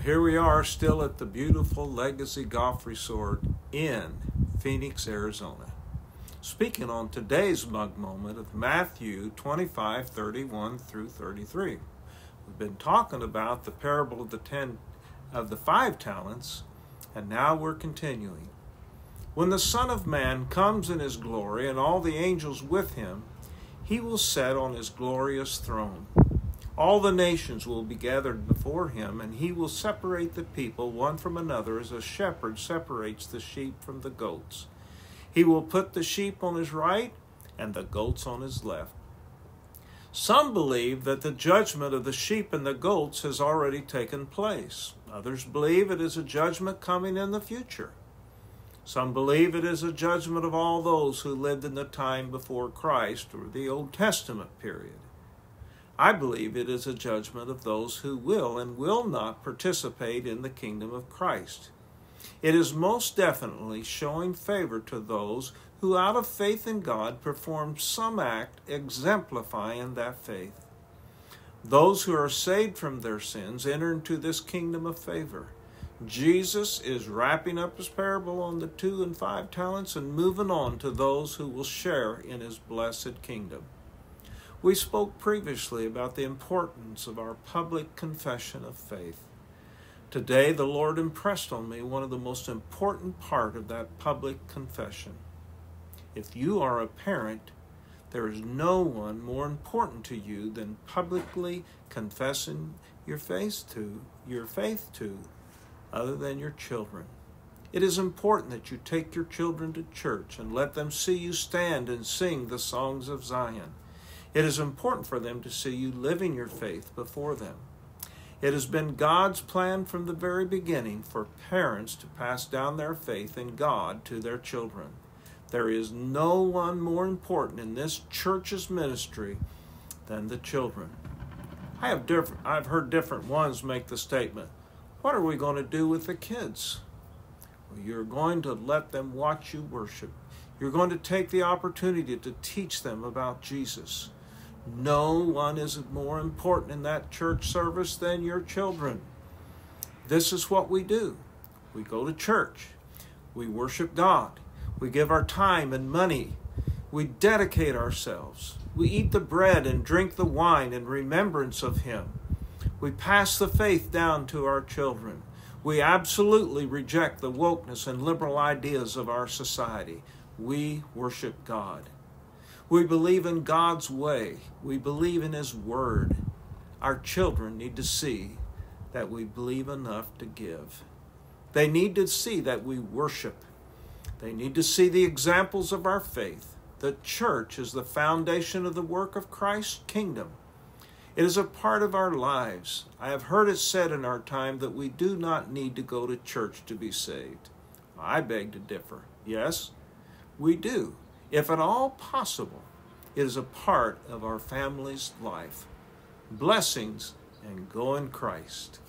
here we are still at the beautiful Legacy Golf Resort in Phoenix, Arizona. Speaking on today's mug moment of Matthew 25:31 through 33. We've been talking about the parable of the 5 talents, and now we're continuing. When the Son of Man comes in his glory and all the angels with him, he will sit on his glorious throne. All the nations will be gathered before him, and he will separate the people one from another as a shepherd separates the sheep from the goats. He will put the sheep on his right and the goats on his left. Some believe that the judgment of the sheep and the goats has already taken place. Others believe it is a judgment coming in the future. Some believe it is a judgment of all those who lived in the time before Christ or the Old Testament period. I believe it is a judgment of those who will and will not participate in the kingdom of Christ. It is most definitely showing favor to those who out of faith in God perform some act exemplifying that faith. Those who are saved from their sins enter into this kingdom of favor. Jesus is wrapping up his parable on the 2 and 5 talents and moving on to those who will share in his blessed kingdom. We spoke previously about the importance of our public confession of faith. Today, the Lord impressed on me one of the most important part of that public confession. If you are a parent, there is no one more important to you than publicly confessing your faith to, other than your children. It is important that you take your children to church and let them see you stand and sing the songs of Zion. It is important for them to see you living your faith before them. It has been God's plan from the very beginning for parents to pass down their faith in God to their children. There is no one more important in this church's ministry than the children. I've heard different ones make the statement, "What are we going to do with the kids?" Well, you're going to let them watch you worship. You're going to take the opportunity to teach them about Jesus. No one is more important in that church service than your children. This is what we do. We go to church. We worship God. We give our time and money. We dedicate ourselves. We eat the bread and drink the wine in remembrance of him. We pass the faith down to our children. We absolutely reject the wokeness and liberal ideas of our society. We worship God. We believe in God's way. We believe in his word. Our children need to see that we believe enough to give. They need to see that we worship. They need to see the examples of our faith. The church is the foundation of the work of Christ's kingdom. It is a part of our lives. I have heard it said in our time that we do not need to go to church to be saved. I beg to differ. Yes, we do. If at all possible, it is a part of our family's life. Blessings and go in Christ.